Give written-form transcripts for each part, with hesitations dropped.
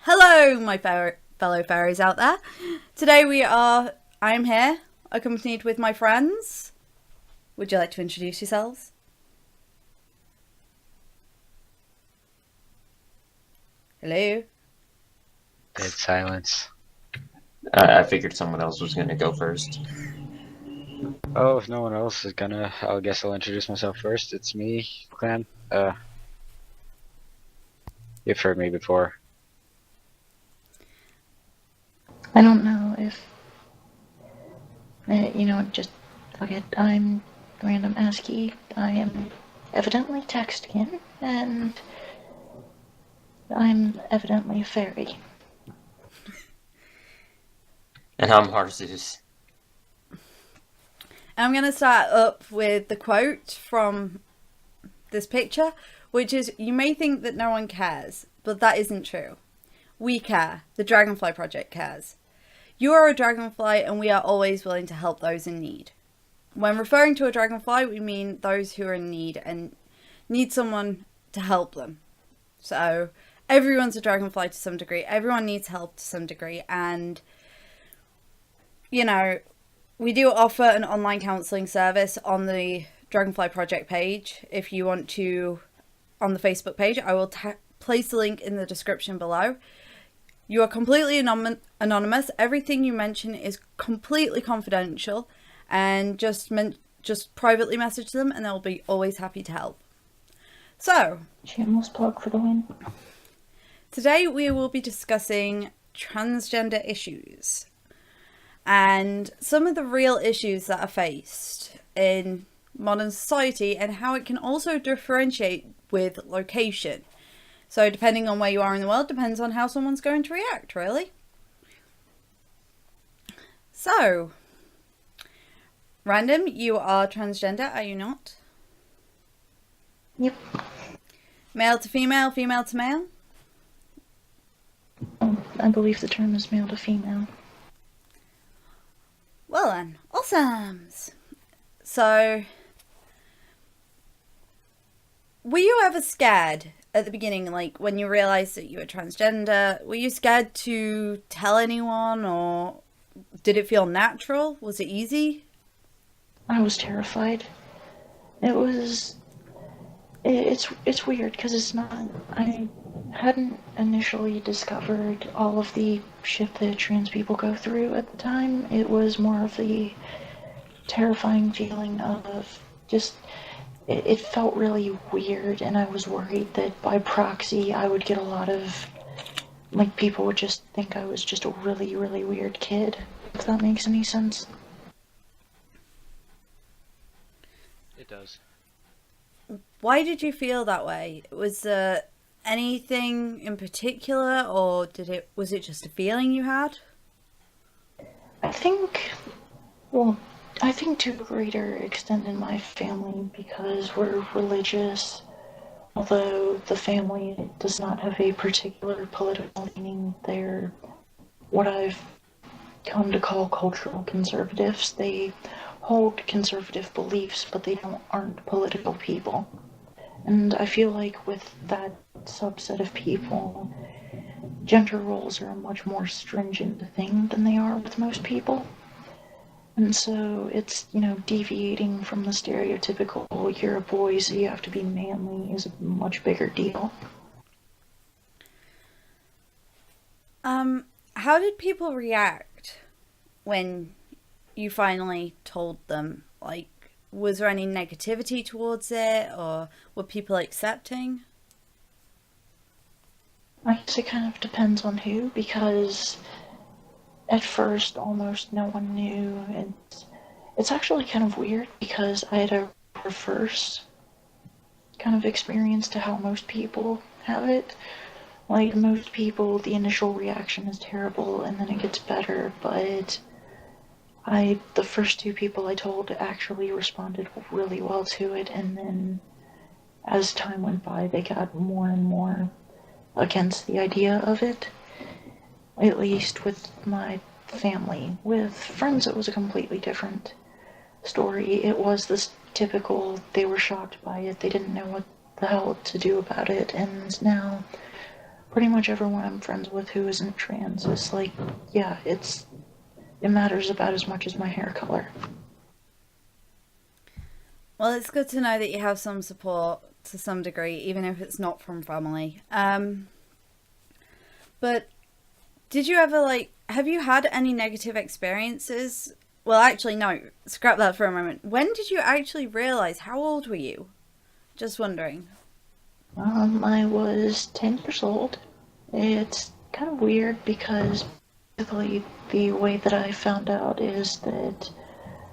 Hello, my fellow fairies out there. Today I'm here, accompanied with my friends. Would you like to introduce yourselves? Hello? Dead silence. I figured someone else was going to go first. Oh, if no one else is gonna, I guess I'll introduce myself first. It's me, Clan. You've heard me before. I don't know if, just fuck it. I'm random ASCII. I am evidently texting, and I'm evidently a fairy. And I'm Harzeus. I'm going to start up with the quote from this picture, which is, "You may think that no one cares, but that isn't true. We care. The Dragonfly Project cares. You are a dragonfly and we are always willing to help those in need." When referring to a dragonfly, we mean those who are in need and need someone to help them. So everyone's a dragonfly to some degree. Everyone needs help to some degree. And, we do offer an online counselling service on the Dragonfly Project page. If you want to, on the Facebook page, I will place the link in the description below. You are completely anonymous. Everything you mention is completely confidential, and just privately message them and they'll be always happy to help. So, Shameless plug for the win. today we will be discussing transgender issues and some of the real issues that are faced in modern society and how it can also differentiate with location. So depending on where you are in the world, depends on how someone's going to react, really. So, Random, you are transgender, are you not? Yep. Male to female, female to male? I believe the term is male to female. Well then, awesomes. So, were you ever scared at the beginning, like when you realised that you were transgender? Were you scared to tell anyone, or did it feel natural? Was it easy? I was terrified. It's weird because it's not. I hadn't initially discovered all of the shit that trans people go through at the time. It was more of the terrifying feeling of just. It felt really weird, and I was worried that by proxy I would get a lot of, like, people would just think I was just a really, really weird kid, if that makes any sense. It does. Why did you feel that way? Was there anything in particular, or was it just a feeling you had? I think, well, I think to a greater extent in my family because we're religious, although the family does not have a particular political leaning. They're what I've come to call cultural conservatives. They hold conservative beliefs, but they aren't political people. And I feel like with that subset of people, gender roles are a much more stringent thing than they are with most people. And so it's, deviating from the stereotypical, you're a boy, so you have to be manly, is a much bigger deal. How did people react when you finally told them? Like, was there any negativity towards it, or were people accepting? I guess it kind of depends on who, because at first almost no one knew, and it's actually kind of weird because I had a reverse kind of experience to how most people have it. Like, most people, the initial reaction is terrible and then it gets better, but the first two people I told actually responded really well to it, and then as time went by, they got more and more against the idea of it. At least with my family. With friends, it was a completely different story. It was this typical, they were shocked by it, they didn't know what the hell to do about it, and now pretty much everyone I'm friends with who isn't trans is like, yeah, it matters about as much as my hair color. Well, it's good to know that you have some support to some degree, even if it's not from family. But did you ever, like, have you had any negative experiences? Well, actually, no. Scrap that for a moment. When did you actually realize? How old were you? Just wondering. I was 10 years old. It's kind of weird because basically the way that I found out is that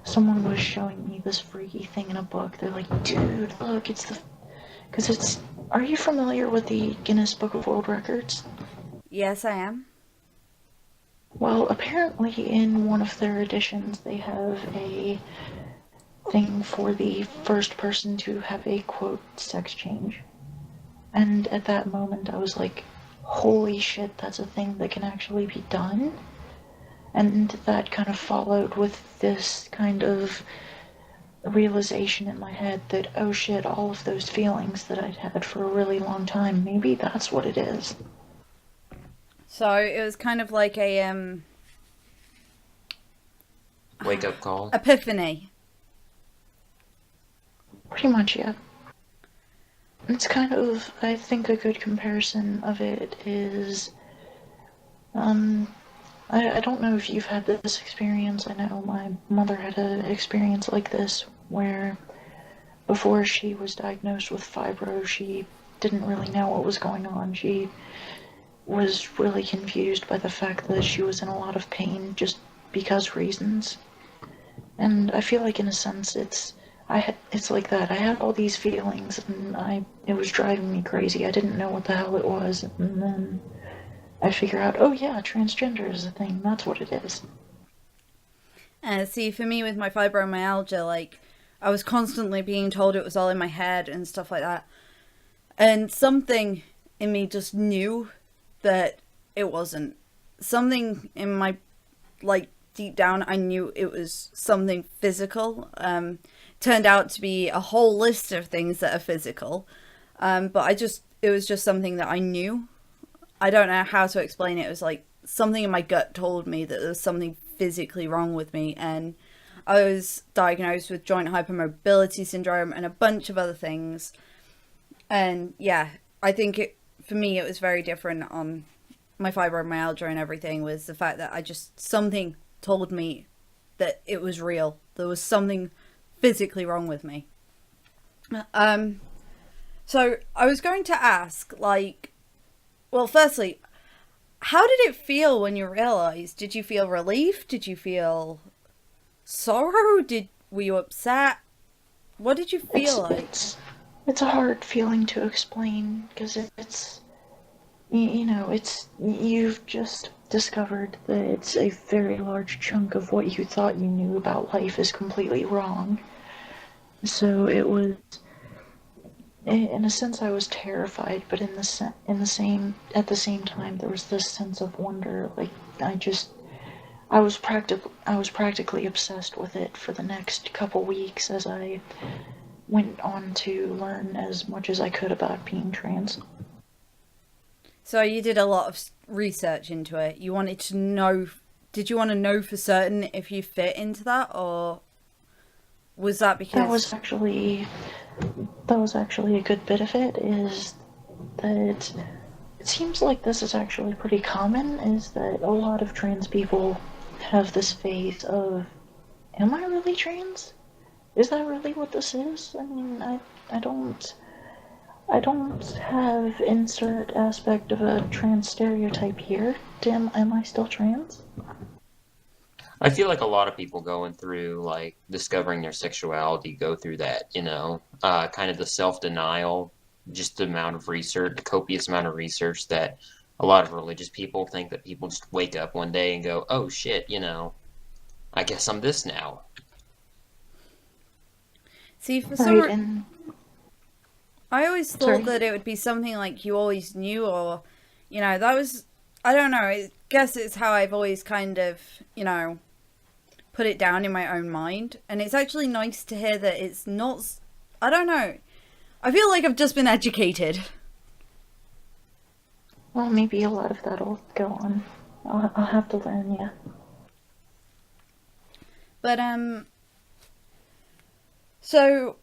someone was showing me this freaky thing in a book. They're like, dude, look, are you familiar with the Guinness Book of World Records? Yes, I am. Well, apparently in one of their editions, they have a thing for the first person to have a, quote, sex change. And at that moment, I was like, holy shit, that's a thing that can actually be done? And that kind of followed with this kind of realization in my head that, oh shit, all of those feelings that I'd had for a really long time, maybe that's what it is. So it was kind of like a Wake up call. epiphany. Pretty much, yeah. It's kind of, I think a good comparison of it is, I don't know if you've had this experience. I know my mother had an experience like this where before she was diagnosed with fibro, she didn't really know what was going on. She was really confused by the fact that she was in a lot of pain just because reasons. And I feel like in a sense it's like that. I had all these feelings and it was driving me crazy. I didn't know what the hell it was, and then I figure out, oh yeah, transgender is a thing. That's what it is. See, for me with my fibromyalgia, like, I was constantly being told it was all in my head and stuff like that. And something in me just knew that it wasn't. Something in my, like, deep down, I knew it was something physical. Turned out to be a whole list of things that are physical. But it was just something that I knew. I don't know how to explain it. It was like something in my gut told me that there was something physically wrong with me. And I was diagnosed with joint hypermobility syndrome and a bunch of other things. And yeah, I think for me, it was very different on my fibromyalgia and everything, was the fact that something told me that it was real. There was something physically wrong with me. So I was going to ask, like, well, firstly, how did it feel when you realized? Did you feel relief? Did you feel sorrow? Were you upset? What did you feel like? It's a hard feeling to explain because it's you've just discovered that it's a very large chunk of what you thought you knew about life is completely wrong. So it was, in a sense, I was terrified, but at the same time, there was this sense of wonder. Like I was practically obsessed with it for the next couple weeks as I went on to learn as much as I could about being trans. So you did a lot of research into it. You wanted to know, did you want to know for certain if you fit into that, or was that because... That was actually a good bit of it, is that it seems like this is actually pretty common, is that a lot of trans people have this phase of, am I really trans? Is that really what this is? I mean, I don't have insert aspect of a trans stereotype here. Am I still trans? I feel like a lot of people going through, like, discovering their sexuality go through that, kind of the self-denial, just the amount of research, the copious amount of research that a lot of religious people think that people just wake up one day and go, oh shit, I guess I'm this now. See, for some reason, I always thought that it would be something like you always knew, or, that was, I don't know, I guess it's how I've always kind of, put it down in my own mind. And it's actually nice to hear that it's not, I don't know, I feel like I've just been educated. Well, maybe a lot of that'll go on. I'll have to learn, yeah. But so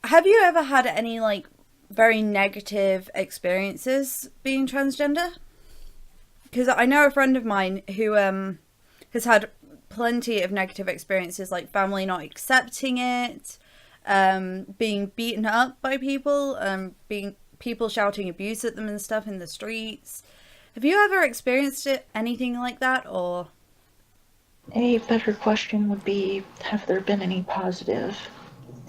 have you ever had any like very negative experiences being transgender? Because I know a friend of mine who has had plenty of negative experiences, like family not accepting it, being beaten up by people, being people shouting abuse at them and stuff in the streets. Have you ever experienced anything like that, or? A better question would be, have there been any positive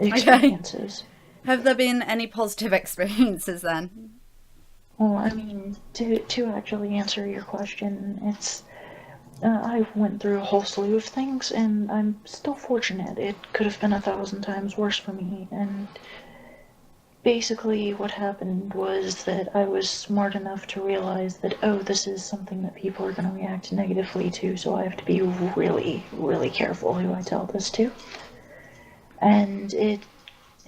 Okay. experiences? Have there been any positive experiences then? Well, I mean, to actually answer your question, it's I went through a whole slew of things, and I'm still fortunate. It could have been 1,000 times worse for me, and basically what happened was that I was smart enough to realize that, oh, this is something that people are going to react negatively to, so I have to be really, really careful who I tell this to. And it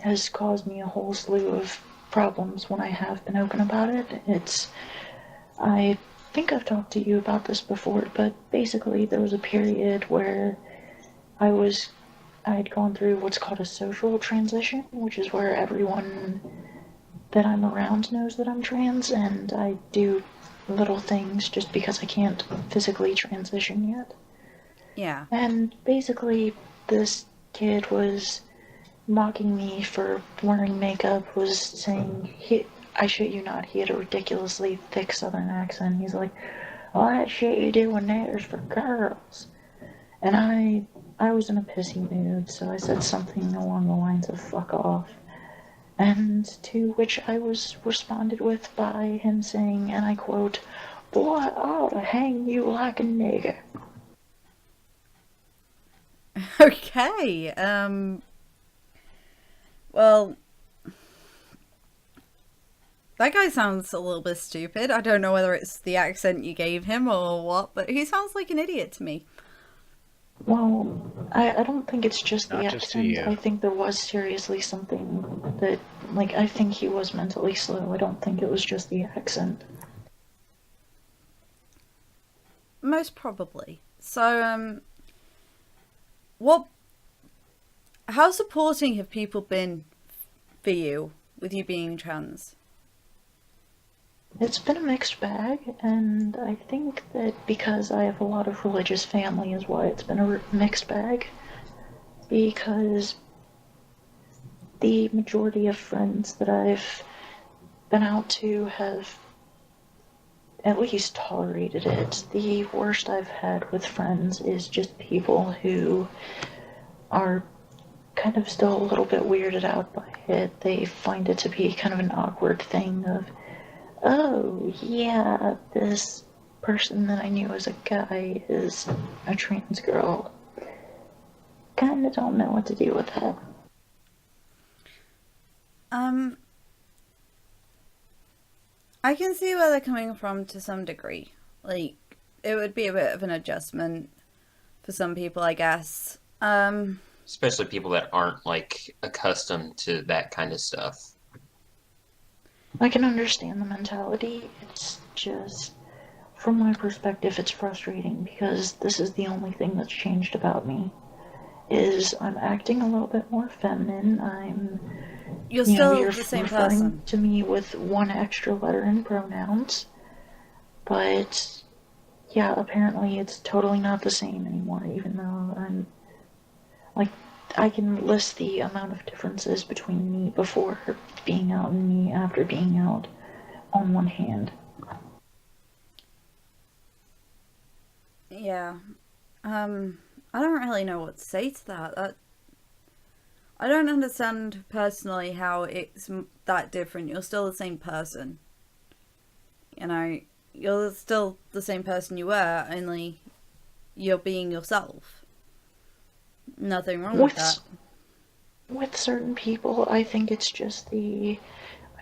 has caused me a whole slew of problems when I have been open about it. I think I've talked to you about this before, but basically there was a period where I'd gone through what's called a social transition, which is where everyone that I'm around knows that I'm trans, and I do little things just because I can't physically transition yet. Yeah. And basically this kid was mocking me for wearing makeup, was saying, I shit you not, he had a ridiculously thick southern accent. He's like, all that shit you doing there is for girls. And I was in a pissy mood, so I said something along the lines of fuck off. And to which I was responded with by him saying, and I quote, boy, I ought to hang you like a nigger. Okay. Well, that guy sounds a little bit stupid. I don't know whether it's the accent you gave him or what, but he sounds like an idiot to me. Well, I don't think it's just the Not just to accent. you. I think there was seriously something that, like, I think he was mentally slow. I don't think it was just the accent. Most probably. So, how supporting have people been for you with you being trans? It's been a mixed bag, and I think that because I have a lot of religious family is why it's been a mixed bag. Because the majority of friends that I've been out to have at least tolerated it. The worst I've had with friends is just people who are kind of still a little bit weirded out by it. They find it to be kind of an awkward thing of, oh, yeah, this person that I knew as a guy is a trans girl. Kinda don't know what to do with that. I can see where they're coming from to some degree. Like, it would be a bit of an adjustment for some people, I guess. Especially people that aren't like accustomed to that kind of stuff. I can understand the mentality. It's just, from my perspective, it's frustrating because this is the only thing that's changed about me. Is I'm acting a little bit more feminine. You're still you're the same referring person. to me with one extra letter in pronouns, but yeah, apparently it's totally not the same anymore, even though I'm, like, I can list the amount of differences between me before being out and me after being out on one hand. Yeah. I don't really know what to say to that. I don't understand personally how it's that different. You're still the same person. You know, you're still the same person you were, only you're being yourself. Nothing wrong with that. With certain people, I think it's just the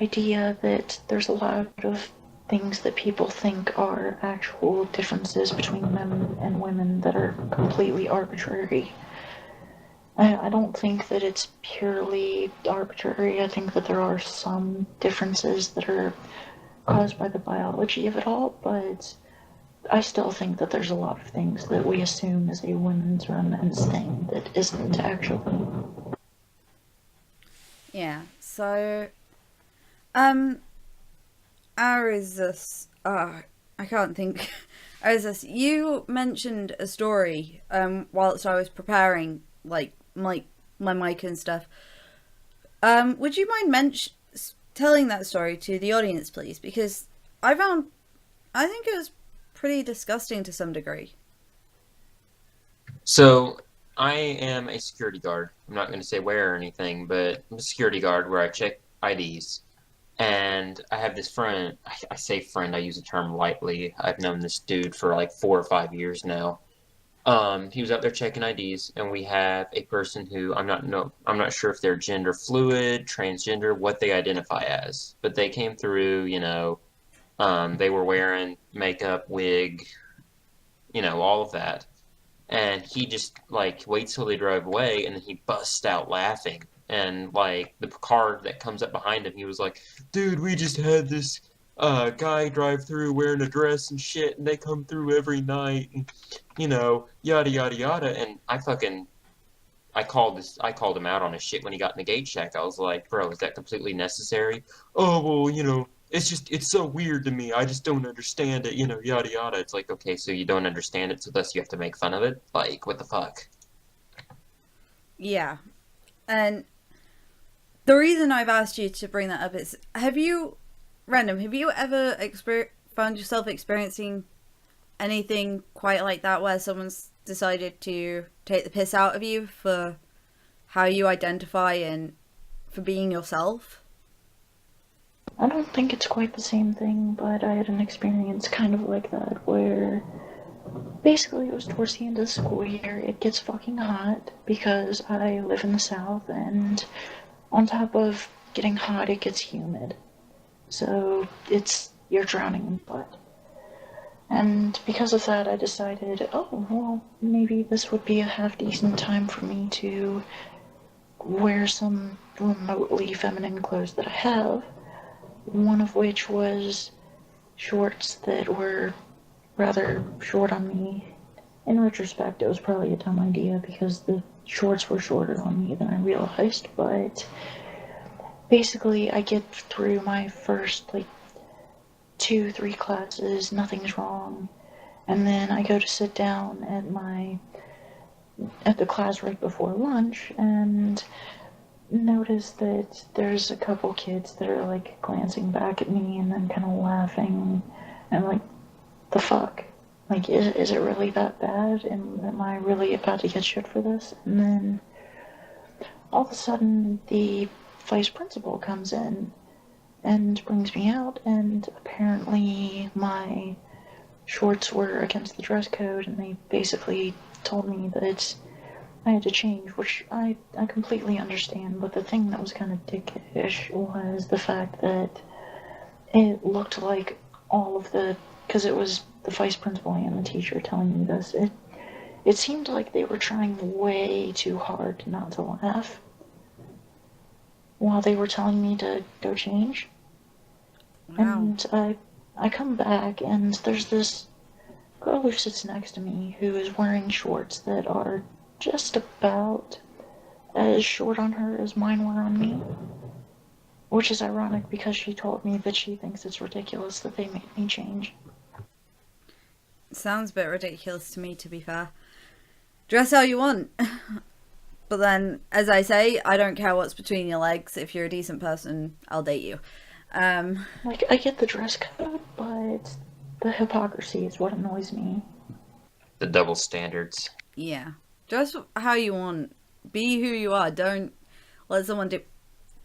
idea that there's a lot of things that people think are actual differences between men and women that are completely arbitrary. I don't think that it's purely arbitrary. I think that there are some differences that are caused by the biology of it all, but I still think that there's a lot of things that we assume is a women's or a men's thing that isn't actually. Yeah. So, Arizus, I can't think. Arizus, you mentioned a story whilst I was preparing like my mic and stuff. Would you mind telling that story to the audience, please? Because I think it was pretty disgusting to some degree. So I am a security guard. I'm not going to say where or anything, but I'm a security guard where I check IDs. And I have this friend. I say friend, I use the term lightly. I've known this dude for like 4 or 5 years now. He was out there checking IDs, and we have a person who I'm not sure if they're gender fluid, transgender, what they identify as. But they came through, they were wearing makeup, wig, all of that. And he just like waits till they drive away, and then he busts out laughing. And like the car that comes up behind him, he was like, "Dude, we just had this guy drive through wearing a dress and shit, and they come through every night, and yada yada yada." And I called him out on his shit when he got in the gate check. I was like, "Bro, is that completely necessary?" "Oh, well, it's so weird to me. I just don't understand it, yada yada." It's like, okay, so you don't understand it, so thus you have to make fun of it? Like, what the fuck? Yeah. And the reason I've asked you to bring that up is, have you ever found yourself experiencing anything quite like that, where someone's decided to take the piss out of you for how you identify and for being yourself? I don't think it's quite the same thing, but I had an experience kind of like that where basically it was towards the end of the school year. It gets fucking hot because I live in the South, and on top of getting hot, it gets humid. So you're drowning in blood. And because of that, I decided, oh, well, maybe this would be a half-decent time for me to wear some remotely feminine clothes that I have. One of which was shorts that were rather short on me. In retrospect, it was probably a dumb idea because the shorts were shorter on me than I realized, but basically I get through my first 2-3 classes, nothing's wrong, and then I go to sit down at the class right before lunch and notice that there's a couple kids that are glancing back at me and then kind of laughing and the fuck, is it really that bad? Am I really about to get shit for this? And then all of a sudden the vice principal comes in and brings me out, and apparently my shorts were against the dress code, and they basically told me that I had to change, which I completely understand, but the thing that was kind of dickish was the fact that it looked like because it was the vice principal and the teacher telling me this, it seemed like they were trying way too hard not to laugh while they were telling me to go change. Wow. And I come back, and there's this girl who sits next to me who is wearing shorts that are just about as short on her as mine were on me, which is ironic because she told me that she thinks it's ridiculous that they made me change. Sounds a bit ridiculous to me, to be fair. Dress how you want. But then, as I say, I don't care what's between your legs. If you're a decent person, I'll date you. I get the dress code, but the hypocrisy is what annoys me. The double standards. Yeah. Dress how you want. Be who you are. Don't let someone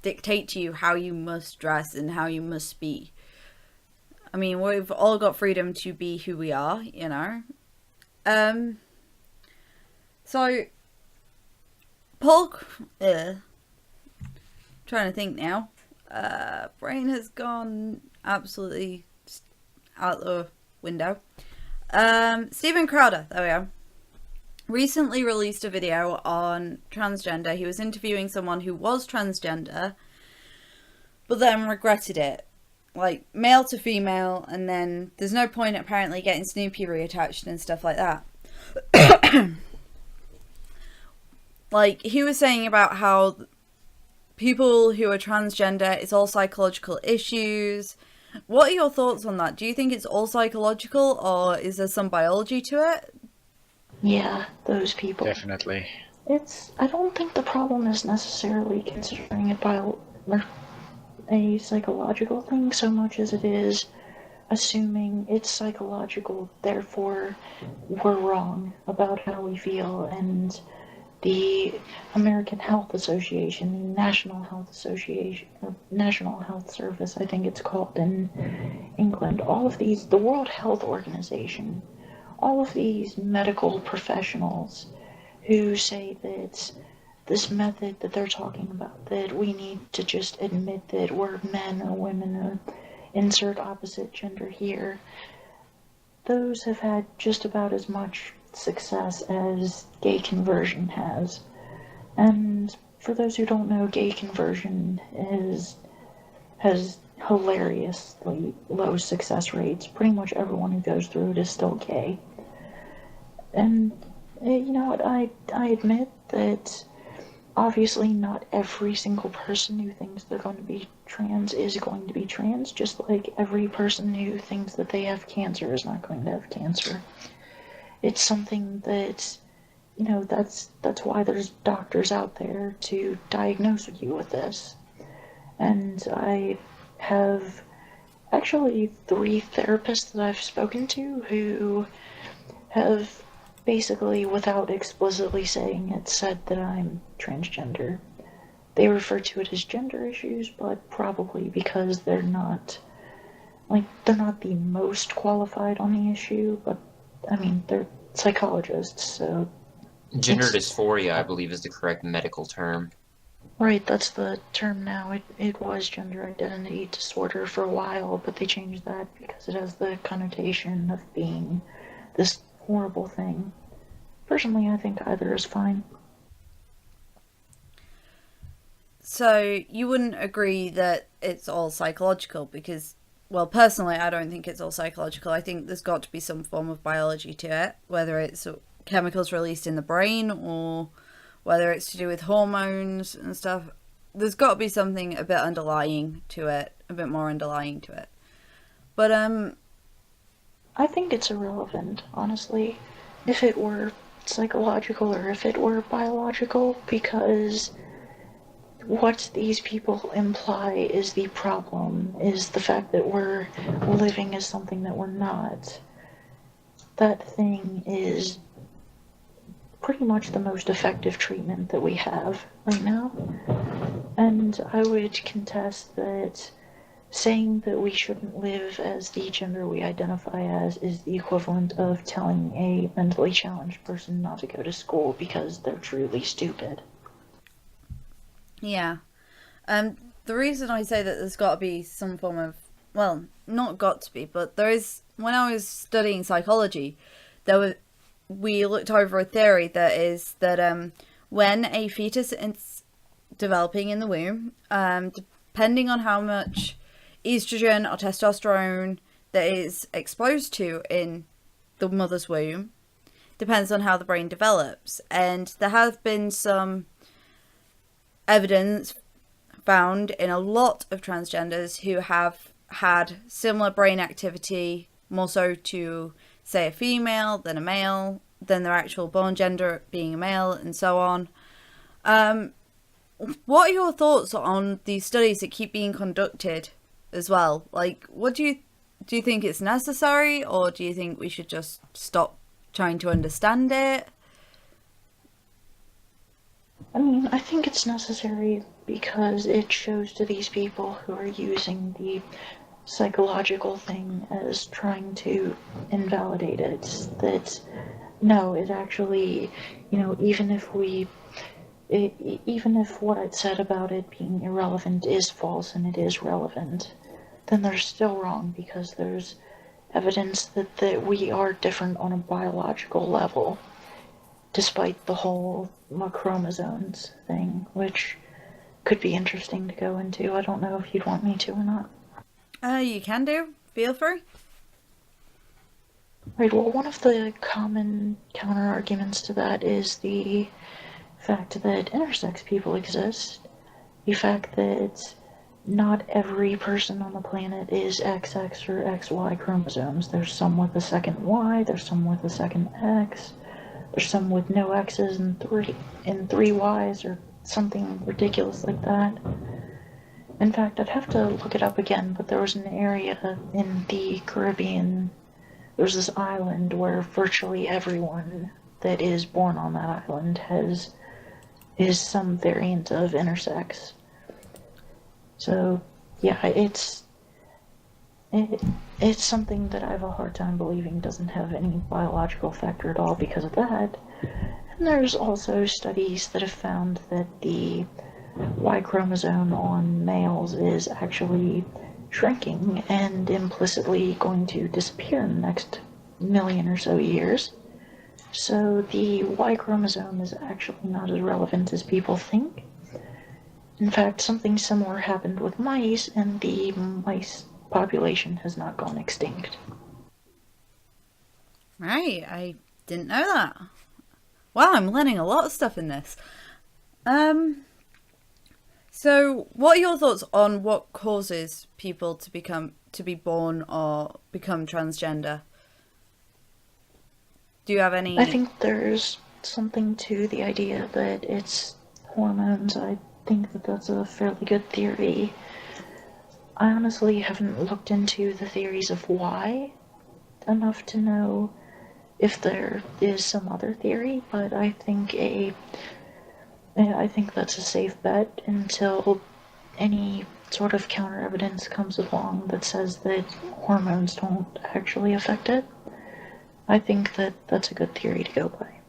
dictate to you how you must dress and how you must be. I mean, we've all got freedom to be who we are, So, Paul, trying to think now. Brain has gone absolutely out the window. Steven Crowder, there we are. Recently released a video on transgender. He was interviewing someone who was transgender, but then regretted it. like male to female, and then there's no point apparently getting Snoopy reattached and stuff like that. Like, he was saying about how people who are transgender, it's all psychological issues. What are your thoughts on that? Do you think it's all psychological, or is there some biology to it? Yeah, those people. Definitely. I don't think the problem is necessarily considering or a psychological thing so much as it is assuming it's psychological, therefore we're wrong about how we feel. And the American Health Association, the National Health Association, or National Health Service, I think it's called in England, all of these, the World Health Organization, all of these medical professionals who say that this method that they're talking about, that we need to just admit that we're men or women or insert opposite gender here, those have had just about as much success as gay conversion has. And for those who don't know, gay conversion has hilariously low success rates. Pretty much everyone who goes through it is still gay. And you know what, I admit that obviously not every single person who thinks they're going to be trans is going to be trans, just like every person who thinks that they have cancer is not going to have cancer. It's something that, you know, that's why there's doctors out there to diagnose you with this. And I have actually 3 therapists that I've spoken to who have basically, without explicitly saying it, said that I'm transgender. They refer to it as gender issues, but probably because they're not the most qualified on the issue, but I mean, they're psychologists, so... Gender dysphoria, I believe, is the correct medical term. Right, that's the term now. It was gender identity disorder for a while, but they changed that because it has the connotation of being this horrible thing. Personally, I think either is fine. So you wouldn't agree that it's all psychological because, well, personally, I don't think it's all psychological. I think there's got to be some form of biology to it, whether it's chemicals released in the brain or whether it's to do with hormones and stuff. There's got to be something a bit underlying to it, a bit more underlying to it. But I think it's irrelevant, honestly, if it were psychological or if it were biological, because what these people imply is the problem, is the fact that we're living as something that we're not. That thing is pretty much the most effective treatment that we have right now. And I would contest that saying that we shouldn't live as the gender we identify as is the equivalent of telling a mentally challenged person not to go to school because they're truly stupid. yeah. The reason I say that there's got to be some form of, well, not got to be, but there is, when I was studying psychology, we looked over a theory that is that when a fetus is developing in the womb, depending on how much estrogen or testosterone that is exposed to in the mother's womb, depends on how the brain develops. And there have been some evidence found in a lot of transgenders who have had similar brain activity, more so to, say, a female than a male, than their actual born gender being a male, and so on. What are your thoughts on these studies that keep being conducted as well? Like, what do you think it's necessary, or do you think we should just stop trying to understand it? I mean, I think it's necessary because it shows to these people who are using the psychological thing as trying to invalidate it that no, it actually, you know, even if what I'd said about it being irrelevant is false and it is relevant, then they're still wrong because there's evidence that we are different on a biological level, despite the whole chromosomes thing, which could be interesting to go into. I don't know if you'd want me to or not. You can do. Feel free. Right, well, one of the common counter-arguments to that is the fact that intersex people exist, the fact that not every person on the planet is XX or XY chromosomes. There's some with a second Y, there's some with a second X, there's some with no X's and three Y's or something ridiculous like that. In fact, I'd have to look it up again, but there was an area in the Caribbean, there's this island where virtually everyone that is born on that island is some variant of intersex. So, yeah, it's something that I have a hard time believing doesn't have any biological factor at all because of that. And there's also studies that have found that the Y chromosome on males is actually shrinking and implicitly going to disappear in the next million or so years. So the Y chromosome is actually not as relevant as people think. In fact, something similar happened with mice, and the mice population has not gone extinct. Right, I didn't know that. Wow, I'm learning a lot of stuff in this. So what are your thoughts on what causes people to be born or become transgender? Do you have any? I think there's something to the idea that it's hormones. I think that that's a fairly good theory. I honestly haven't looked into the theories of why enough to know if there is some other theory, but I think that's a safe bet until any sort of counter evidence comes along that says that hormones don't actually affect it. I think that that's a good theory to go by.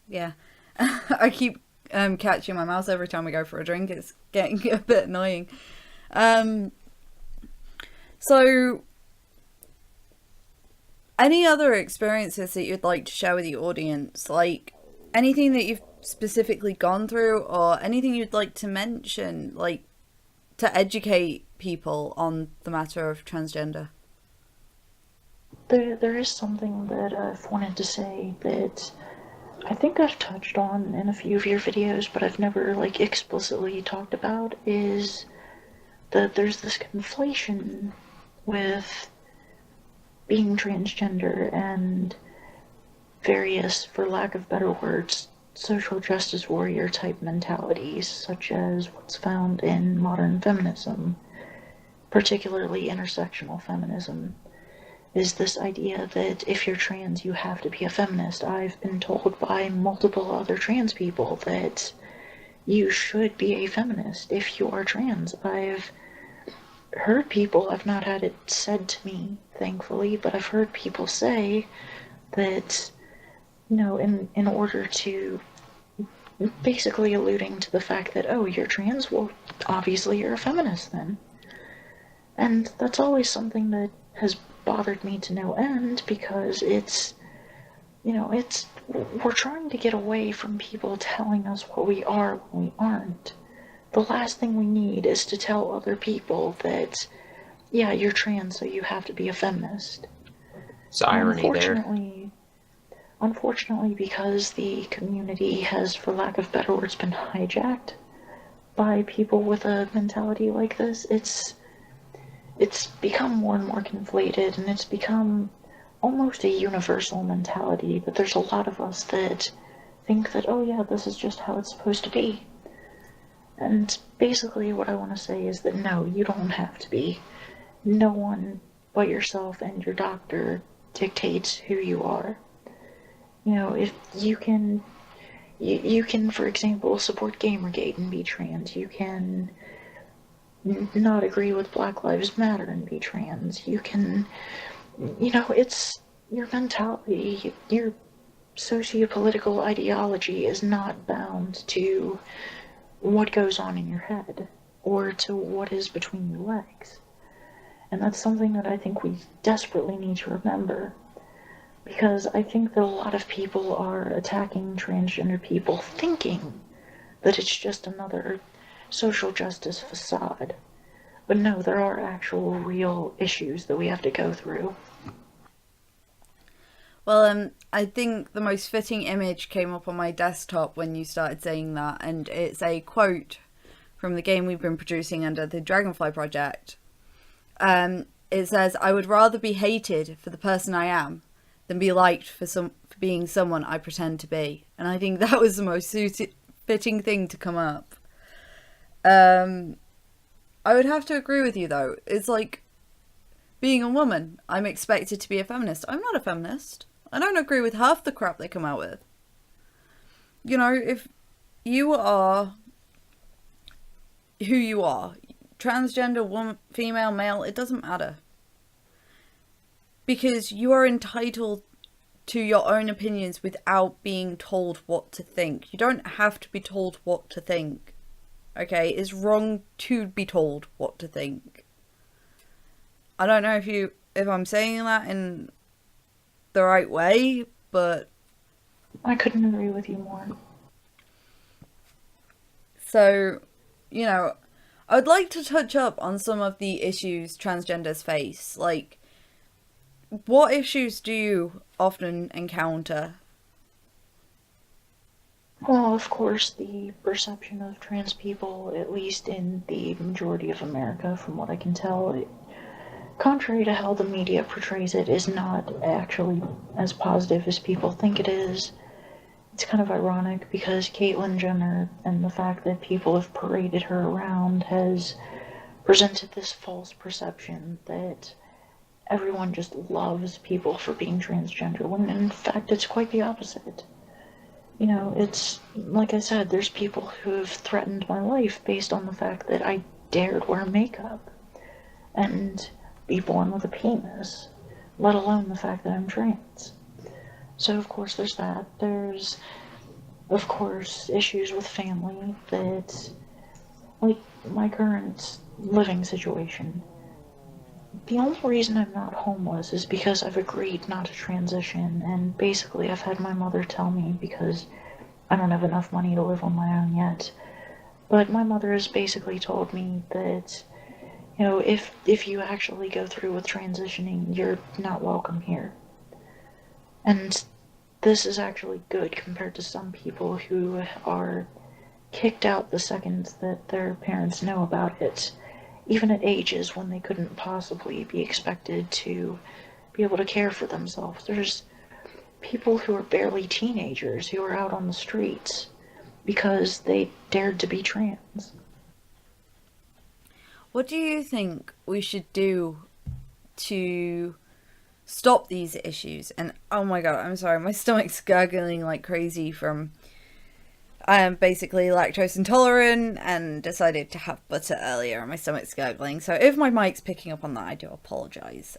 Yeah. I keep catching my mouse every time we go for a drink. It's getting a bit annoying. So, any other experiences that you'd like to share with the audience? Like, anything that you've specifically gone through, or anything you'd like to mention, like, to educate people on the matter of transgender? There is something that I've wanted to say that I think I've touched on in a few of your videos, but I've never, like, explicitly talked about, is that there's this conflation with being transgender and various, for lack of better words, social justice warrior type mentalities, such as what's found in modern feminism, particularly intersectional feminism, is this idea that if you're trans, you have to be a feminist. I've been told by multiple other trans people that you should be a feminist if you are trans. I've heard people, I've not had it said to me, thankfully, but I've heard people say that, you know, in order to, basically alluding to the fact that, oh, you're trans, well, obviously you're a feminist then. And that's always something that has bothered me to no end, because it's, you know, we're trying to get away from people telling us what we are when we aren't. The last thing we need is to tell other people that, yeah, you're trans, so you have to be a feminist. It's irony there. Unfortunately, because the community has, for lack of better words, been hijacked by people with a mentality like this, it's become more and more conflated, and it's become almost a universal mentality, but there's a lot of us that think that, oh yeah, this is just how it's supposed to be. And basically what I want to say is that no, you don't have to be. No one but yourself and your doctor dictates who you are. You know, if you can, for example, support Gamergate and be trans. You can not agree with Black Lives Matter and be trans. You can, you know, it's your mentality, your socio-political ideology is not bound to what goes on in your head or to what is between your legs. And that's something that I think we desperately need to remember, because I think that a lot of people are attacking transgender people thinking that it's just another social justice facade. But no, there are actual real issues that we have to go through. Well, I think the most fitting image came up on my desktop when you started saying that, and it's a quote from the game we've been producing under the Dragonfly Project. It says, "I would rather be hated for the person I am than be liked for being someone I pretend to be." And I think that was the most fitting thing to come up. I would have to agree with you, though. It's like being a woman. I'm expected to be a feminist. I'm not a feminist. I don't agree with half the crap they come out with. You know, if you are who you are, transgender, woman, female, male, it doesn't matter. Because you are entitled to your own opinions without being told what to think. You don't have to be told what to think. Okay, it's wrong to be told what to think. I don't know if I'm saying that in the right way, but I couldn't agree with you more. So, you know, I would like to touch up on some of the issues transgenders face. Like, what issues do you often encounter? Well, of course, the perception of trans people, at least in the majority of America, from what I can tell, contrary to how the media portrays it, is not actually as positive as people think it is. It's kind of ironic because Caitlyn Jenner and the fact that people have paraded her around has presented this false perception that everyone just loves people for being transgender, when in fact it's quite the opposite. You know, it's, like I said, there's people who have threatened my life based on the fact that I dared wear makeup and be born with a penis, let alone the fact that I'm trans. So, of course, there's that. There's, of course, issues with family that, like, my current living situation. The only reason I'm not homeless is because I've agreed not to transition, and basically I've had my mother tell me, because I don't have enough money to live on my own yet, but my mother has basically told me that, you know, if you actually go through with transitioning, you're not welcome here. And this is actually good compared to some people who are kicked out the second that their parents know about it, even at ages when they couldn't possibly be expected to be able to care for themselves. There's people who are barely teenagers who are out on the streets because they dared to be trans. What do you think we should do to stop these issues? And oh my god, I'm sorry, my stomach's gurgling like crazy from I am basically lactose intolerant and decided to have butter earlier and my stomach's gurgling. So if my mic's picking up on that, I do apologise.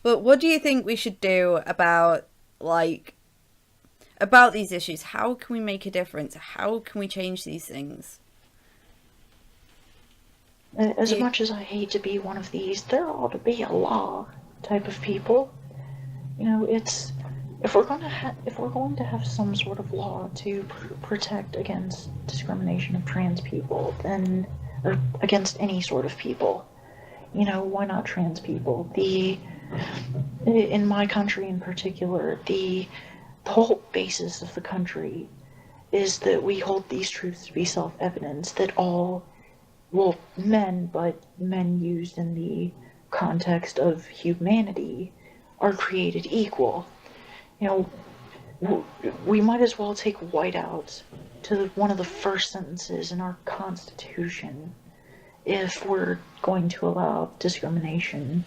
But what do you think we should do about these issues? How can we make a difference? How can we change these things? As much as I hate to be one of these, there ought to be a law type of people. You know, it's if we're going to have some sort of law to protect against discrimination of trans people, then or against any sort of people, you know, why not trans people? In my country in particular, the whole basis of the country is that we hold these truths to be self-evident, that all, well, men, but men used in the context of humanity, are created equal. You know, we might as well take white out to one of the first sentences in our Constitution if we're going to allow discrimination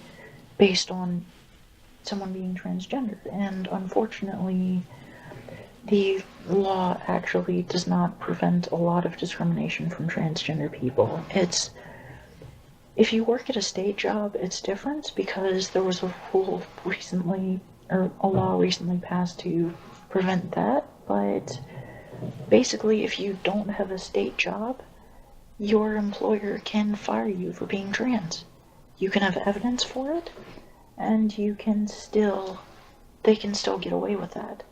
based on someone being transgender. And unfortunately, the law actually does not prevent a lot of discrimination from transgender people. If you work at a state job, it's different because there was a rule recently, or a law recently passed to prevent that, but basically if you don't have a state job, your employer can fire you for being trans. You can have evidence for it, and they can still get away with that,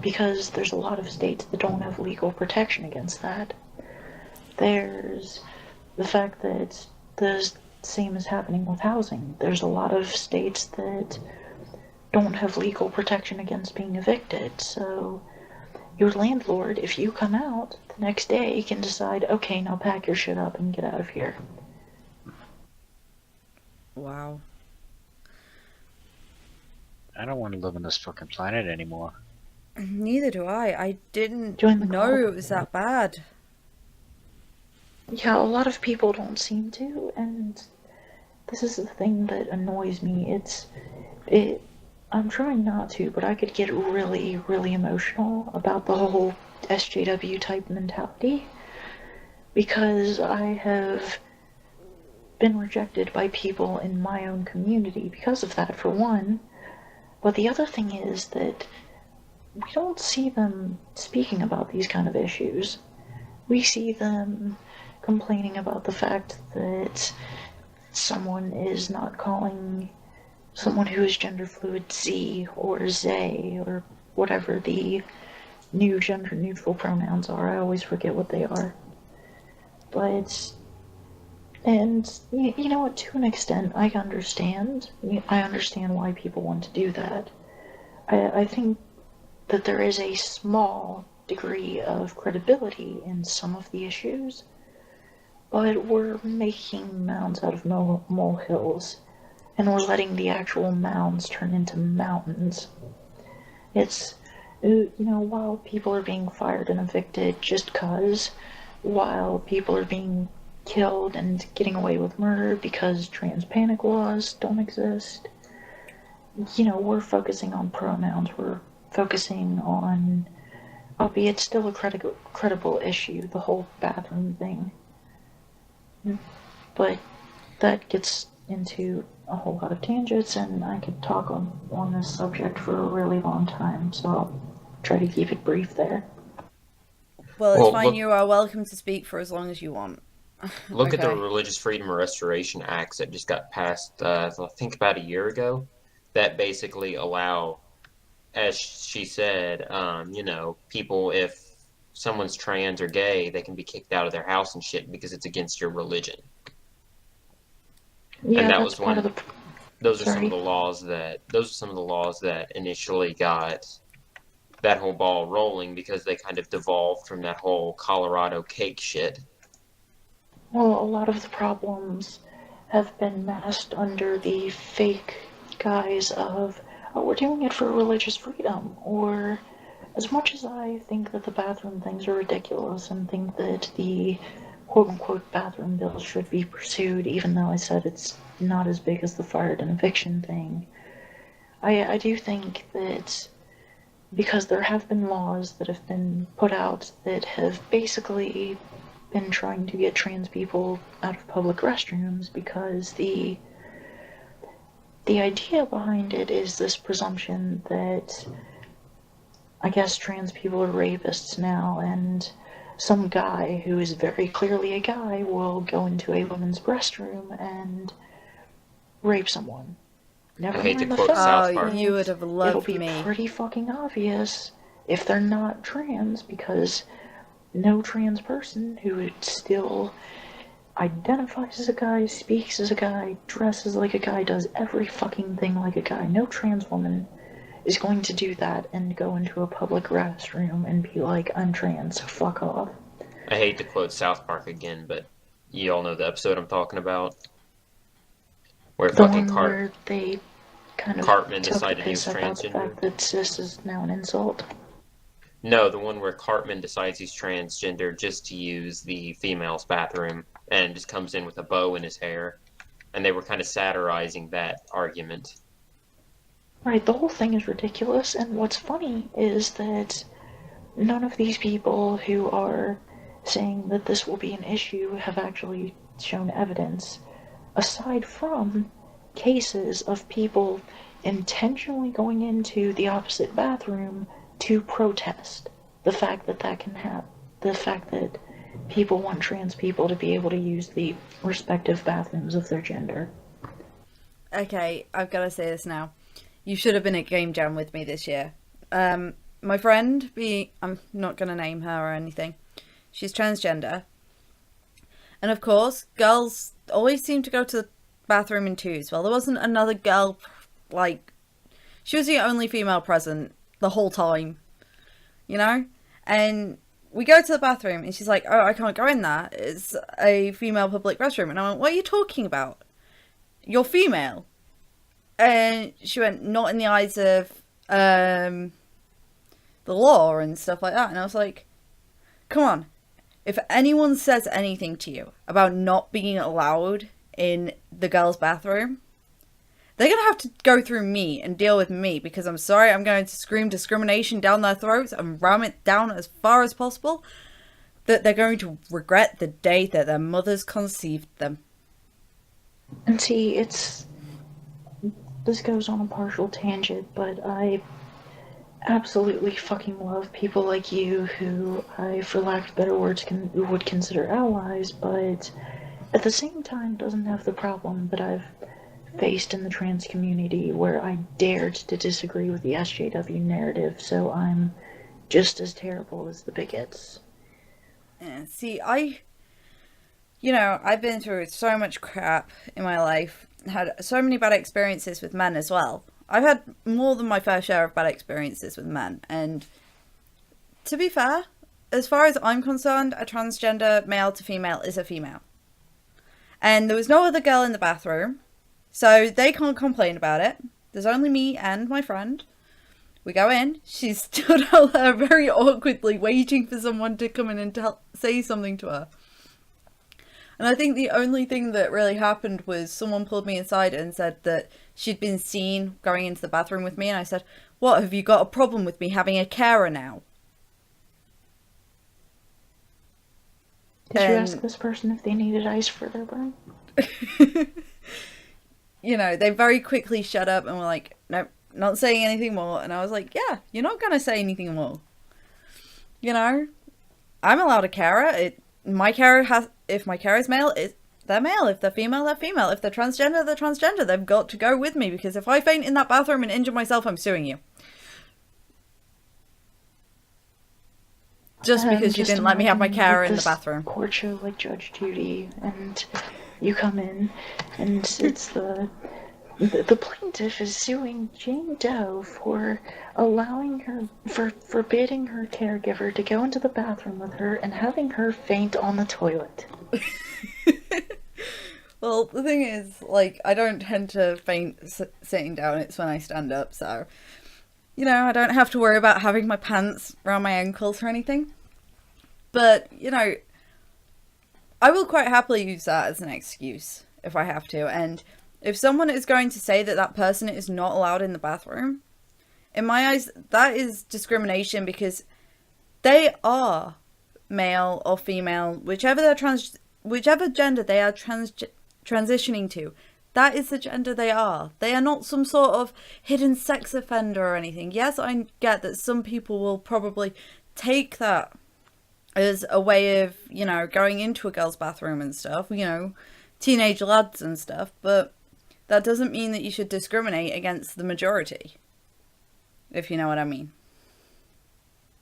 because there's a lot of states that don't have legal protection against that. There's the fact that the same is happening with housing. There's a lot of states that don't have legal protection against being evicted, so your landlord, if you come out the next day, can decide, okay, now pack your shit up and get out of here. Wow. I don't want to live on this fucking planet anymore. Neither do I. I didn't Join the know club. it was that bad. Yeah, a lot of people don't seem to, and this is the thing that annoys me. I'm trying not to, but I could get really, really emotional about the whole SJW type mentality because I have been rejected by people in my own community because of that, for one. But the other thing is that we don't see them speaking about these kind of issues. We see them complaining about the fact that someone is not calling someone who is gender fluid Z or Zay or whatever the new gender neutral pronouns are. I always forget what they are. But, and you know what, to an extent, I understand. I understand why people want to do that. I think that there is a small degree of credibility in some of the issues, but we're making mounds out of molehills, and we're letting the actual mounds turn into mountains. It's, while people are being fired and evicted just 'cause, while people are being killed and getting away with murder because trans panic laws don't exist, we're focusing on pronouns, we're focusing on, albeit still a credible issue, the whole bathroom thing. But that gets into a whole lot of tangents, and I could talk on this subject for a really long time, so I'll try to keep it brief there. Well, it's Well, fine. look- You are welcome to speak for as long as you want. Look at the Okay. Religious Freedom Restoration Acts that just got passed, I think about a year ago, that basically allow, as she said, people, if someone's trans or gay, they can be kicked out of their house and shit because it's against your religion. Yeah, And that that's was part one. of the. Those are some of Sorry. the laws that initially got that whole ball rolling because they kind of devolved from that whole Colorado cake shit. Well, a lot of the problems have been masked under the fake guise of, oh, we're doing it for religious freedom, or as much as I think that the bathroom things are ridiculous and think that the quote-unquote bathroom bill should be pursued, even though I said it's not as big as the fired and eviction thing, I do think that because there have been laws that have been put out that have basically been trying to get trans people out of public restrooms because the idea behind it is this presumption that I guess trans people are rapists now, and some guy who is very clearly a guy will go into a women's restroom and rape someone. Never I hate to mind the quote fact South Oh, Park. you would have it'll loved be me. pretty fucking obvious if they're not trans, because no trans person who still identifies as a guy, speaks as a guy, dresses like a guy, does every fucking thing like a guy. No trans woman is going to do that and go into a public restroom and be like, I'm trans, so fuck off. I hate to quote South Park again, but you all know the episode I'm talking about, where The fucking one where they kind of Cartman took the decided he was piss about the transgender. fact that cis is now an insult. No, the one where Cartman decides he's transgender just to use the female's bathroom and just comes in with a bow in his hair. And they were kind of satirizing that argument. Right, the whole thing is ridiculous, and what's funny is that none of these people who are saying that this will be an issue have actually shown evidence, aside from cases of people intentionally going into the opposite bathroom to protest the fact that that can happen, the fact that people want trans people to be able to use the respective bathrooms of their gender. Okay, I've got to say this now. You should have been at Game Jam with me this year. My friend, I'm not going to name her or anything. She's transgender. And of course, girls always seem to go to the bathroom in twos. Well, there wasn't another girl, like, she was the only female present the whole time, you know? And we go to the bathroom and she's like, oh, I can't go in there. It's a female public restroom. And I went, what are you talking about? You're female. And she went, not in the eyes of the law and stuff like that. And I was like, come on. If anyone says anything to you about not being allowed in the girls' bathroom, they're going to have to go through me and deal with me, because I'm sorry, I'm going to scream discrimination down their throats and ram it down as far as possible, that they're going to regret the day that their mothers conceived them. And see, this goes on a partial tangent, but I absolutely fucking love people like you who I, for lack of better words, would consider allies, but at the same time doesn't have the problem that I've faced in the trans community, where I dared to disagree with the SJW narrative, so I'm just as terrible as the bigots. Yeah, see, I've been through so much crap in my life, had so many bad experiences with men as well. I've had more than my fair share of bad experiences with men, and to be fair, as far as I'm concerned, a transgender male to female is a female. And there was no other girl in the bathroom, so they can't complain about it. There's only me and my friend. We go in, she stood out there very awkwardly waiting for someone to come in and say something to her. And I think the only thing that really happened was someone pulled me aside and said that she'd been seen going into the bathroom with me, and I said, what, have you got a problem with me having a carer now? Did you ask this person if they needed ice for their burn? They very quickly shut up and were like, nope, not saying anything more. And I was like, yeah, you're not going to say anything more. I'm allowed a carer. If my carer is male, they're male. If they're female, they're female. If they're transgender, they're transgender. They've got to go with me, because if I faint in that bathroom and injure myself, I'm suing you. Just because you didn't let me have my carer in the bathroom. Court show like Judge Judy, and you come in, and it's the plaintiff is suing Jane Doe for forbidding her caregiver to go into the bathroom with her and having her faint on the toilet. Well, the thing is, I don't tend to faint sitting down. It's when I stand up, so I don't have to worry about having my pants around my ankles or anything. But, I will quite happily use that as an excuse if I have to. And if someone is going to say that that person is not allowed in the bathroom, in my eyes, that is discrimination, because they are male or female, whichever gender they are transitioning to. That is the gender they are. They are not some sort of hidden sex offender or anything. Yes, I get that some people will probably take that as a way of, going into a girl's bathroom and stuff, teenage lads and stuff, but that doesn't mean that you should discriminate against the majority, if you know what I mean.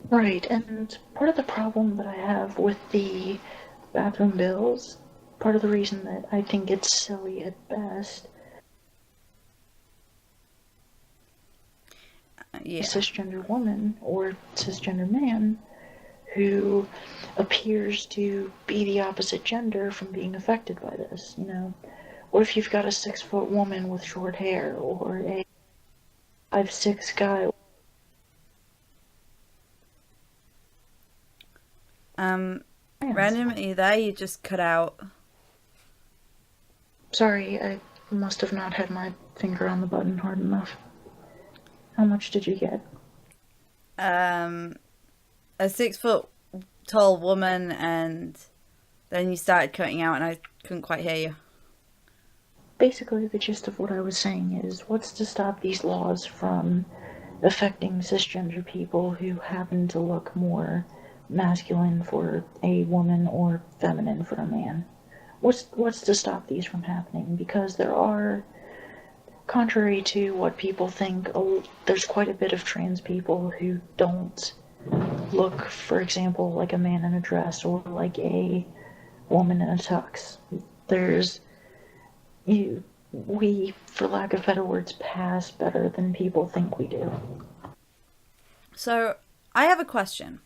Right, and part of the problem that I have with the bathroom bills, part of the reason that I think it's silly at best, a cisgender woman or cisgender man who appears to be the opposite gender from being affected by this, What if you've got a 6-foot woman with short hair, or a 5'6" guy? Random, are you there? You just cut out. Sorry, I must have not had my finger on the button hard enough. How much did you get? A 6-foot tall woman, and then you started cutting out and I couldn't quite hear you. Basically, the gist of what I was saying is, what's to stop these laws from affecting cisgender people who happen to look more masculine for a woman or feminine for a man? What's to stop these from happening? Because there are, contrary to what people think, there's quite a bit of trans people who don't look, for example, like a man in a dress, or like a woman in a tux. There's we, for lack of better words, pass better than people think we do. So, I have a question.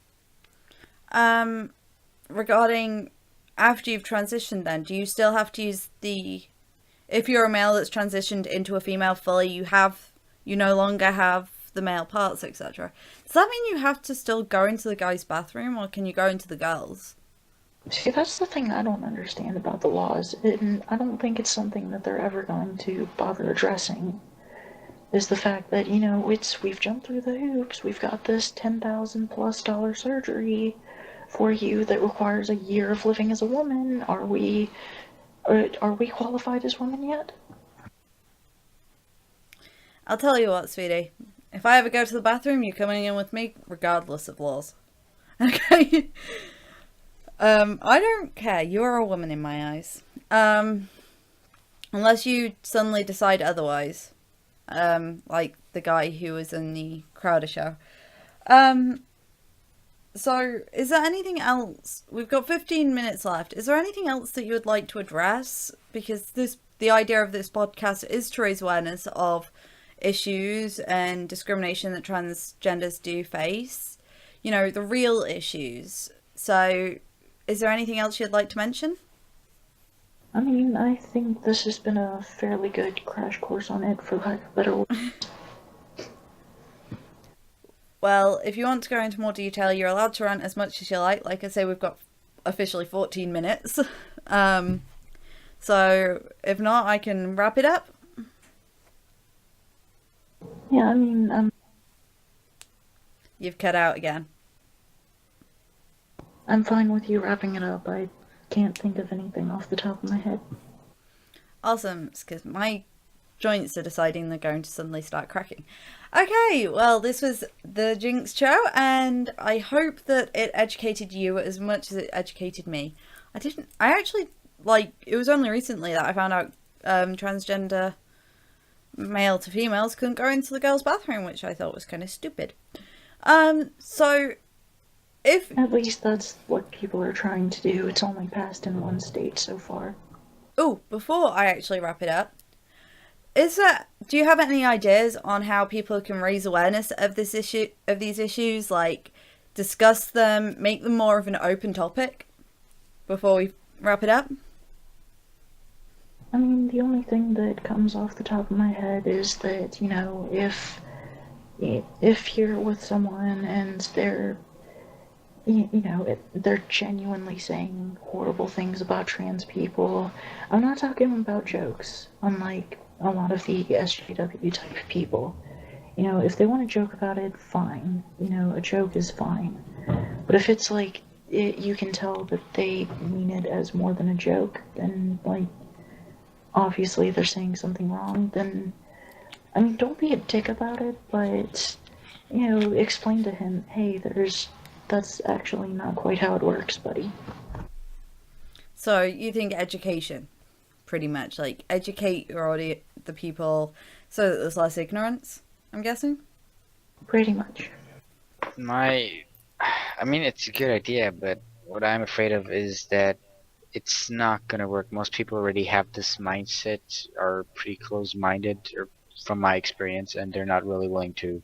Regarding after you've transitioned then, do you still have to use if you're a male that's transitioned into a female fully, you no longer have the male parts, etc. Does that mean you have to still go into the guy's bathroom, or can you go into the girls'? See, that's the thing I don't understand about the laws, and I don't think it's something that they're ever going to bother addressing, is the fact that, we've jumped through the hoops, we've got this $10,000+ surgery for you that requires a year of living as a woman. Are we qualified as women yet? I'll tell you what, sweetie. If I ever go to the bathroom, you're coming in with me, regardless of laws. Okay? I don't care. You're a woman in my eyes. Unless you suddenly decide otherwise. Like the guy who was in the Crowder show. So, is there anything else? We've got 15 minutes left. Is there anything else that you would like to address? Because the idea of this podcast is to raise awareness of issues and discrimination that transgenders do face. The real issues. So, is there anything else you'd like to mention? I mean, I think this has been a fairly good crash course on it, for lack of better words. Well, if you want to go into more detail, you're allowed to rant as much as you like. Like I say, we've got officially 14 minutes. So, if not, I can wrap it up. Yeah, I mean, You've cut out again. I'm fine with you wrapping it up. I can't think of anything off the top of my head. Awesome, because my joints are deciding they're going to suddenly start cracking. Okay, well, this was the Jinx show, and I hope that it educated you as much as it educated me. It was only recently that I found out transgender male to females couldn't go into the girls' bathroom, which I thought was kind of stupid. So, At least that's what people are trying to do. It's only passed in one state so far. Oh, before I actually wrap it up, do you have any ideas on how people can raise awareness of these issues, like discuss them, make them more of an open topic before we wrap it up? I mean, the only thing that comes off the top of my head is that, if you're with someone and they're genuinely saying horrible things about trans people. I'm not talking about jokes, unlike a lot of the SJW type people. If they want to joke about it, fine. A joke is fine. But if it's you can tell that they mean it as more than a joke, then, obviously they're saying something wrong, then, don't be a dick about it, but, explain to him, hey, that's actually not quite how it works, buddy. So you think education, pretty much, educate the people so that there's less ignorance, I'm guessing? Pretty much. It's a good idea, but what I'm afraid of is that it's not gonna work. Most people already have this mindset, are pretty close-minded, or from my experience, and they're not really willing to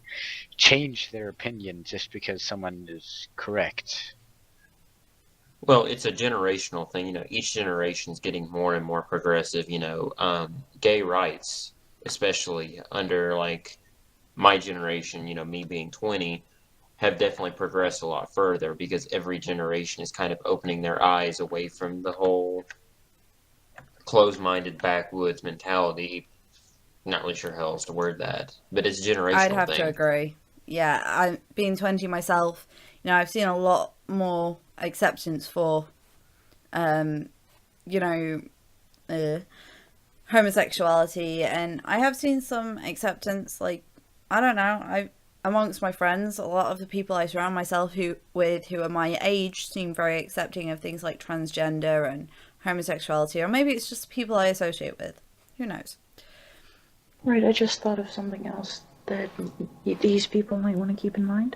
change their opinion just because someone is correct. Well, it's a generational thing. Each generation's getting more and more progressive. Gay rights, especially under my generation, me being 20, have definitely progressed a lot further because every generation is kind of opening their eyes away from the whole closed-minded backwoods mentality. Not really sure how else to word that, but it's a generational I'd have thing. to agree. Yeah, I'm being 20 myself. I've seen a lot more acceptance for, homosexuality, and I have seen some acceptance. I don't know. Amongst my friends, a lot of the people I surround myself who are my age seem very accepting of things like transgender and homosexuality, or maybe it's just people I associate with. Who knows? Right, I just thought of something else that these people might want to keep in mind.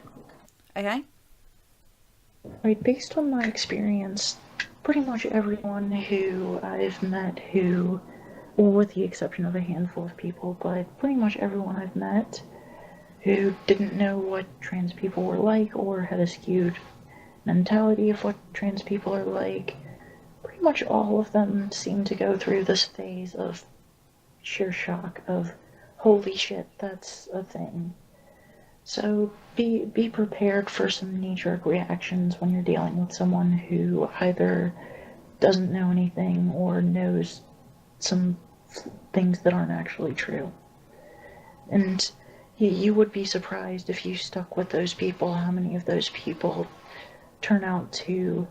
Okay. Right, based on my experience, pretty much everyone who I've met who, well, with the exception of a handful of people, but pretty much everyone I've met who didn't know what trans people were like or had a skewed mentality of what trans people are like, pretty much all of them seem to go through this phase of sheer shock of, holy shit, that's a thing. So be prepared for some knee-jerk reactions when you're dealing with someone who either doesn't know anything or knows some things that aren't actually true. And you would be surprised if you stuck with those people, how many of those people turn out to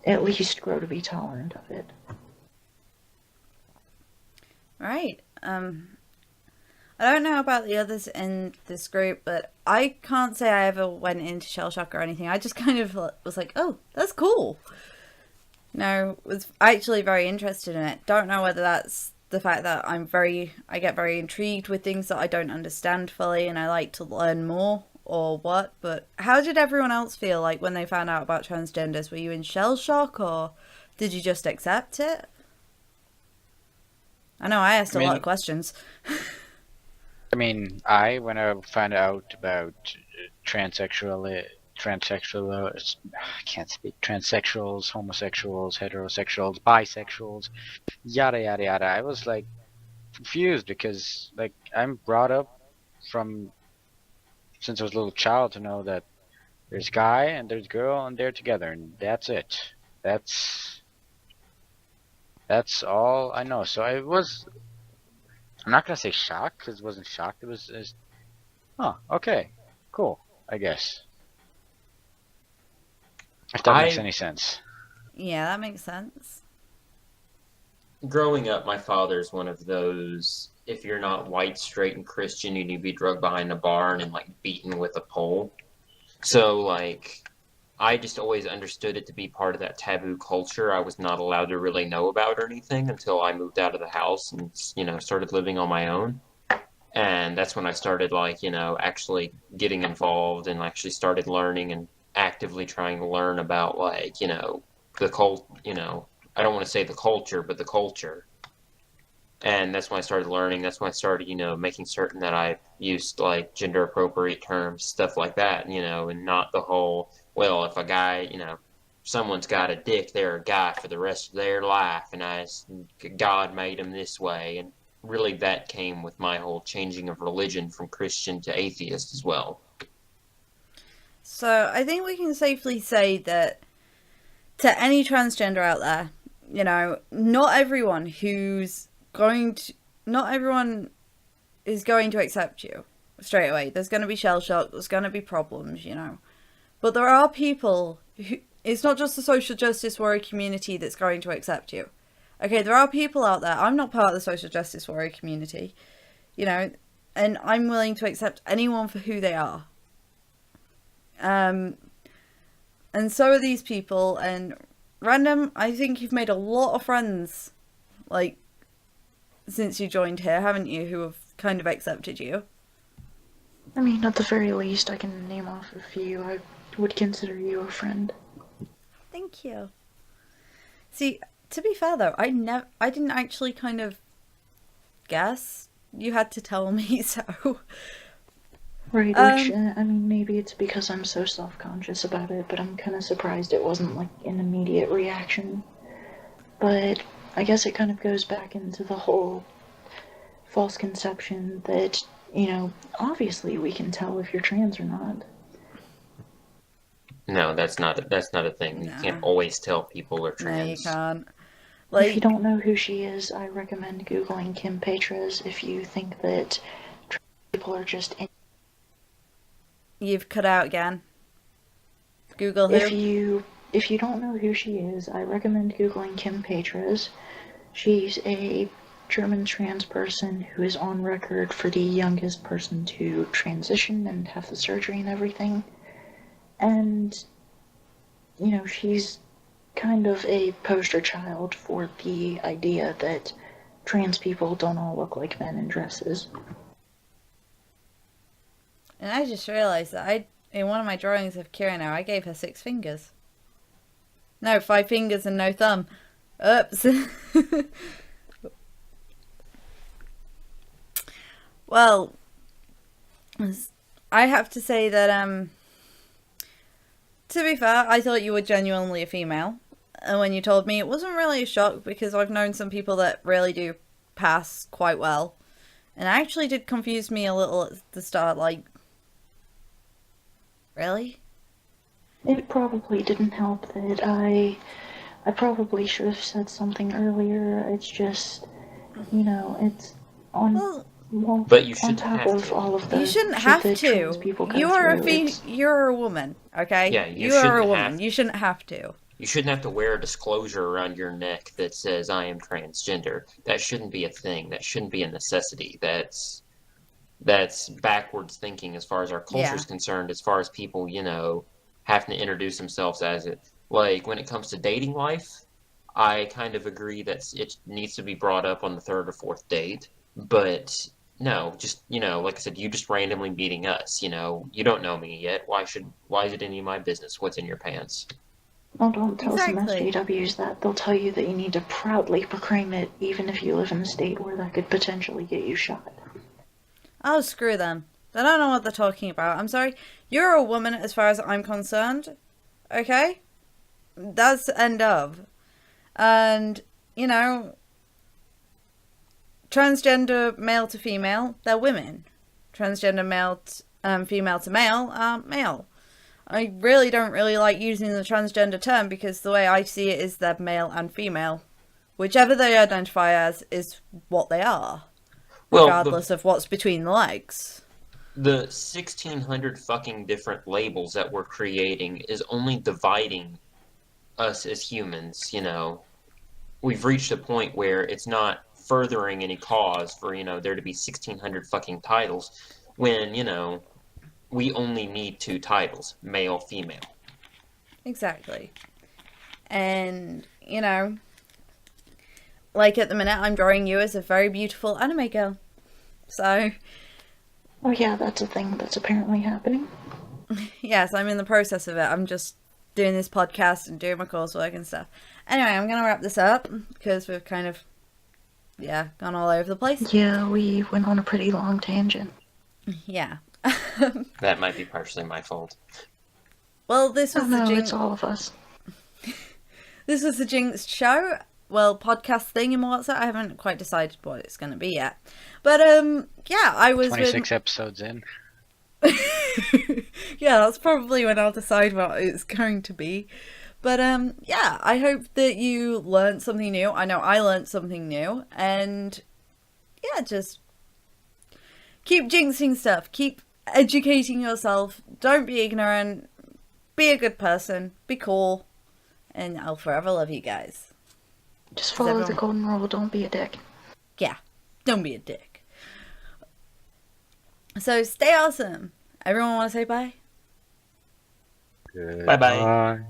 at least grow to be tolerant of it. Right. I don't know about the others in this group, but I can't say I ever went into shell shock or anything. I just kind of was like, oh, that's cool. No, was actually very interested in it. Don't know whether that's the fact that I get very intrigued with things that I don't understand fully and I like to learn more or what, but how did everyone else feel like when they found out about transgenders? Were you in shell shock or did you just accept it? I know I asked a lot of questions. I mean, when I found out about transsexuals, I can't speak, transsexuals, homosexuals, heterosexuals, bisexuals, yada yada yada, I was like confused because like I'm brought up from since I was a little child to know that there's guy and there's girl and they're together and that's it. That's all I know. So I'm not gonna say shocked because it wasn't shocked. It was oh, okay, cool, I guess. If that makes any sense. Yeah, that makes sense. Growing up, my father's one of those, if you're not white, straight, and Christian, you need to be drugged behind a barn and like beaten with a pole. So like, I just always understood it to be part of that taboo culture I was not allowed to really know about or anything until I moved out of the house and, started living on my own. And that's when I started, actually getting involved and actually started learning and actively trying to learn about, the cult, I don't want to say the culture, but the culture. And that's when I started learning. That's when I started, making certain that I used, gender appropriate terms, stuff like that, and not the whole, well, if a guy, someone's got a dick, they're a guy for the rest of their life, and God made them this way. And really that came with my whole changing of religion from Christian to atheist as well. So I think we can safely say that to any transgender out there, not everyone is going to accept you straight away. There's going to be shell shock, there's going to be problems, But there are people who, it's not just the social justice warrior community that's going to accept you. Okay, there are people out there, I'm not part of the social justice warrior community, and I'm willing to accept anyone for who they are. And so are these people, and Random, I think you've made a lot of friends, since you joined here, haven't you, who have kind of accepted you? I mean, at the very least, I can name off a few. I would consider you a friend. Thank you. See, to be fair though, I didn't actually kind of guess. You had to tell me, so... Right, which, I mean, maybe it's because I'm so self-conscious about it, but I'm kind of surprised it wasn't, an immediate reaction. But I guess it kind of goes back into the whole false conception that, obviously we can tell if you're trans or not. No, that's not a thing. No. You can't always tell people are trans. No, you can't. If you don't know who she is, I recommend Googling Kim Petras if you think that trans people are just... You've cut out again. Google who? If you don't know who she is, I recommend Googling Kim Petras. She's a German trans person who is on record for the youngest person to transition and have the surgery and everything. And, she's kind of a poster child for the idea that trans people don't all look like men in dresses. And I just realised that in one of my drawings of Kira now, I gave her 6 fingers. No, 5 fingers and no thumb. Oops. Well, I have to say that, to be fair, I thought you were genuinely a female. And when you told me, it wasn't really a shock because I've known some people that really do pass quite well. And it actually did confuse me a little at the start, like, really? It probably didn't help that I probably should have said something earlier. It's just, it's on. Well, But you on shouldn't top have of to. all of the you shouldn't shit have that trans to. people go You are through, you're a woman, okay? Yeah, you are a shouldn't woman. have- You shouldn't have to. You shouldn't have to wear a disclosure around your neck that says "I am transgender." That shouldn't be a thing. That shouldn't be a necessity. That's backwards thinking as far as our culture is concerned. As far as people, having to introduce themselves as it. Like when it comes to dating life, I kind of agree that it needs to be brought up on the 3rd or 4th date. But no, just like I said, you just randomly meeting us. You don't know me yet. Why is it any of my business what's in your pants? Well, don't tell some Exactly. SJWs that. They'll tell you that you need to proudly proclaim it, even if you live in a state where that could potentially get you shot. Oh, screw them. They don't know what they're talking about. I'm sorry. You're a woman as far as I'm concerned. Okay? That's the end of. And, transgender male to female, they're women. Transgender male female to male are male. I really don't like using the transgender term because the way I see it is they're male and female. Whichever they identify as is what they are. Regardless of what's between the legs. The 1,600 fucking different labels that we're creating is only dividing us as humans, We've reached a point where it's not furthering any cause for, there to be 1,600 fucking titles when, we only need 2 titles, male, female. Exactly. And, like at the minute I'm drawing you as a very beautiful anime girl. So... Oh yeah, that's a thing that's apparently happening. Yes, I'm in the process of it. I'm just doing this podcast and doing my coursework and stuff. Anyway, I'm going to wrap this up because we've kind of, gone all over the place. Yeah, we went on a pretty long tangent. Yeah. That might be partially my fault. Well, this was the Jinx. It's all of us. This was the Jinx show. Well, podcast thing in WhatsApp. I haven't quite decided what it's going to be yet. But, I was 26 episodes in. Yeah, that's probably when I'll decide what it's going to be. But, I hope that you learned something new. I know I learned something new. And, just keep jinxing stuff. Keep educating yourself. Don't be ignorant. Be a good person. Be cool. And I'll forever love you guys. Just follow the golden rule. Don't be a dick. Yeah, don't be a dick. So stay awesome. Everyone want to say bye? Bye-bye. Bye.